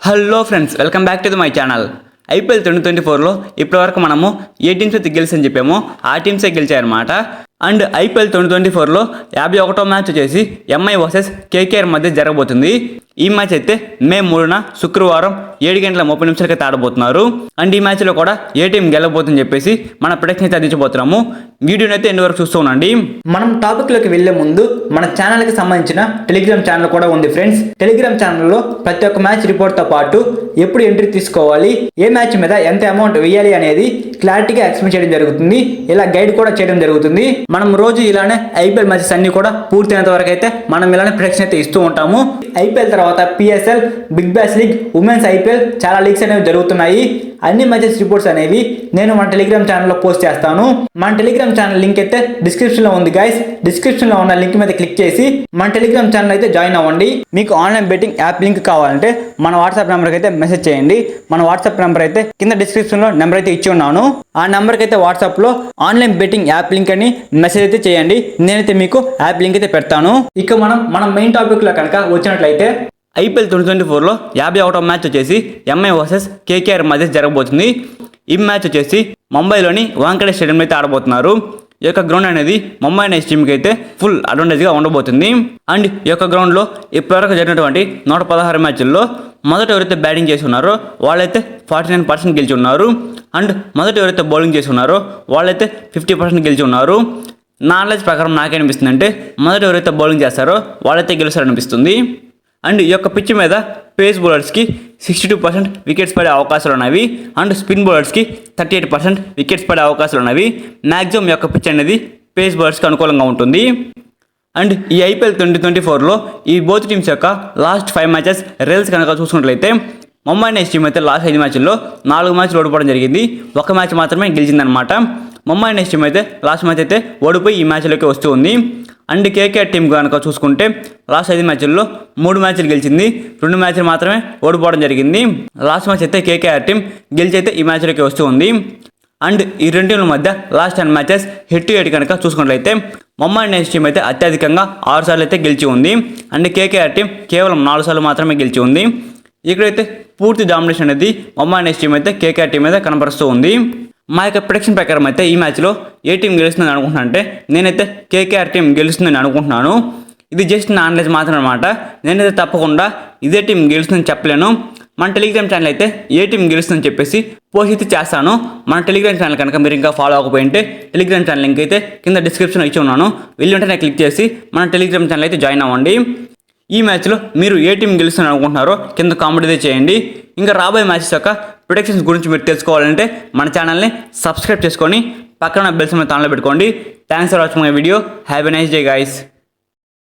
Hello friends, welcome back to my channel. IPL 2024లో ఇప్పటివరకు మనము ఏ టీమ్స్ అయితే గెలిచని చెప్పామో ఆ టీమ్సే గెలిచాయన్నమాట. అండ్ ఐపీఎల్ 2024లో 51వ మ్యాచ్ వచ్చేసి ఎంఐ వర్సెస్ కేకేఆర్ మధ్య జరగబోతుంది. ఈ మ్యాచ్ అయితే మే 3న శుక్రవారం 7:30 అయితే ఆడబోతున్నారు. అండ్ ఈ మ్యాచ్లో కూడా ఏ టీం గెలవబోతుందని చెప్పేసి మన ప్రొడక్షన్ అయితే అందించబోతున్నాము. వీడియోని అయితే ఎండ్ వరకు చూస్తూ ఉండండి. మనం టాపిక్లోకి వెళ్లే ముందు మన ఛానల్కి సంబంధించిన టెలిగ్రామ్ ఛానల్ కూడా ఉంది ఫ్రెండ్స్. టెలిగ్రామ్ ఛానల్లో ప్రతి ఒక్క మ్యాచ్ రిపోర్ట్తో పాటు ఎప్పుడు ఎంట్రీ తీసుకోవాలి, ఏ మ్యాచ్ మీద ఎంత అమౌంట్ వేయాలి అనేది క్లారిటీగా ఎక్స్ప్లెయిన్ చేయడం జరుగుతుంది. ఇలా గైడ్ కూడా చేయడం జరుగుతుంది. మనం రోజు ఇలానే ఐపీఎల్ మ్యాచెస్ అన్ని కూడా పూర్తయినంత వరకు అయితే మనం ఇలానే ప్రొడక్షన్ అయితే ఇస్తూ ఉంటాము. ఐపీఎల్ తర్వాత PSL, big bash league, women's IPL చాలా లీగ్స్ అనేవి జరుగుతున్నాయి. అన్ని మ్యాచెస్ రిపోర్ట్స్ అనేవి నేను మన టెలిగ్రామ్ ఛానల్లో పోస్ట్ చేస్తాను. మన టెలిగ్రామ్ ఛానల్ లింక్ అయితే డిస్క్రిప్షన్లో ఉంది గైస్. డిస్క్రిప్షన్లో ఉన్న లింక్ మీద క్లిక్ చేసి మన టెలిగ్రామ్ ఛానల్ అయితే జాయిన్ అవ్వండి. మీకు ఆన్లైన్ బెట్టింగ్ యాప్ లింక్ కావాలంటే మన వాట్సాప్ నెంబర్కి అయితే మెసేజ్ చేయండి. మన వాట్సాప్ నెంబర్ అయితే కింద డిస్క్రిప్షన్లో నెంబర్ అయితే ఇచ్చి ఉన్నాను. ఆ నెంబర్కి అయితే వాట్సాప్లో ఆన్లైన్ బెట్టింగ్ యాప్ లింక్ అని మెసేజ్ అయితే చేయండి. నేనైతే మీకు యాప్ లింక్ అయితే పెడతాను. ఇక మనం మెయిన్ టాపిక్లో కనుక వచ్చినట్లయితే ఐపీఎల్ 2024లో 51వ మ్యాచ్ వచ్చేసి ఎంఐ వర్సెస్ కేకేఆర్ మధ్య జరగబోతుంది. ఈ మ్యాచ్ వచ్చేసి ముంబైలోని వాంకడే స్టేడియంలో అయితే ఆడబోతున్నారు. ఈ యొక్క గ్రౌండ్ అనేది ముంబై ఇండియన్స్ టీంకి అయితే ఫుల్ అడ్వాంటేజ్గా ఉండబోతుంది. అండ్ ఈ యొక్క గ్రౌండ్లో ఇప్పటివరకు జరిగినటువంటి 116 మ్యాచ్ల్లో మొదట ఎవరైతే బ్యాటింగ్ చేసి ఉన్నారో వాళ్ళైతే 49% గెలిచి ఉన్నారు. అండ్ మొదట ఎవరైతే బౌలింగ్ చేసి ఉన్నారో వాళ్ళైతే 50% గెలిచి ఉన్నారు. నాలెడ్జ్ ప్రకారం నాకేమనిపిస్తుంది అంటే మొదట ఎవరైతే బౌలింగ్ చేస్తారో వాళ్ళైతే గెలుస్తారనిపిస్తుంది. అండ్ ఈ యొక్క పిచ్ మీద పేస్ బౌలర్స్కి 62% వికెట్స్ పడే అవకాశాలు ఉన్నవి. అండ్ స్పిన్ బౌలర్స్కి 38% వికెట్స్ పడే అవకాశాలు ఉన్నవి. మ్యాక్సిమం యొక్క పిచ్ అనేది పేస్ బౌలర్స్కి అనుకూలంగా ఉంటుంది. అండ్ ఈ ఐపీఎల్ 2024లో ఈ బోత్ టీమ్స్ యొక్క లాస్ట్ 5 మ్యాచెస్ రిజల్ట్స్ కనుక చూసుకున్నట్లయితే ముంబై ఇండియన్స్ టీం అయితే లాస్ట్ 5 మ్యాచ్ల్లో 4 మ్యాచ్లు ఓడిపోవడం జరిగింది. ఒక మ్యాచ్ మాత్రమే గెలిచిందనమాట. ముంబై ఇండియన్స్ టీం అయితే లాస్ట్ మ్యాచ్ అయితే ఓడిపోయి ఈ మ్యాచ్లోకి వస్తూ ఉంది. అండ్ కేకేఆర్ టీం కనుక చూసుకుంటే లాస్ట్ 5 మ్యాచ్ల్లో 3 మ్యాచ్లు గెలిచింది, 2 మ్యాచ్లు మాత్రమే ఓడిపోవడం జరిగింది. లాస్ట్ మ్యాచ్ అయితే కేకేఆర్ టీం గెలిచి అయితే ఈ మ్యాచ్లోకి వస్తూ ఉంది. అండ్ ఈ రెండు టీంల మధ్య last 10 matches head to head కనుక చూసుకున్నట్లయితే ముంబై ఇండియన్స్ టీం అయితే అత్యధికంగా 6 సార్లు అయితే గెలిచి ఉంది. అండ్ కేకేఆర్ టీం కేవలం 4 సార్లు మాత్రమే గెలిచి ఉంది. ఇక్కడైతే పూర్తి డామినేషన్ అనేది ముంబై ఇండియన్స్ టీం అయితే కేకేఆర్ టీం మీద కనబరుస్తూ ఉంది. మా యొక్క ప్రెడిక్షన్ ప్రకారం అయితే ఈ మ్యాచ్లో ఏ టీం గెలుస్తుందని అనుకుంటున్నాను అంటే నేనైతే కేకేఆర్ టీం గెలుస్తుందని అనుకుంటున్నాను. ఇది జస్ట్ నా నాలెడ్జ్ మాత్రం అనమాట. నేనైతే తప్పకుండా ఇదే టీం గెలుస్తుందని చెప్పలేను. మన టెలిగ్రామ్ ఛానల్ అయితే ఏ టీం గెలుస్తుందని చెప్పేసి పోస్ట్ అయితే చేస్తాను. మన టెలిగ్రామ్ ఛానల్ కనుక మీరు ఇంకా ఫాలో అవ్వకపోయింటే టెలిగ్రామ్ ఛానల్ లింక్ అయితే కింద డిస్క్రిప్షన్లో ఇచ్చి ఉన్నాను. వెళ్ళి ఉంటేనే క్లిక్ చేసి మన టెలిగ్రామ్ ఛానల్ అయితే జాయిన్ అవ్వండి. ఈ మ్యాచ్లో మీరు ఏ టీం గెలుస్తుందని అనుకుంటున్నారో కింద కామెంట్ అయితే చేయండి. ఇంకా రాబోయే మ్యాచెస్ యొక్క ప్రొడక్షన్స్ గురించి మీరు తెలుసుకోవాలంటే మన ఛానల్ని సబ్స్క్రైబ్ చేసుకొని పక్కన బెల్ సింబల్ ఆన్లో పెట్టుకోండి. Thanks for watching my video. Have a nice day guys.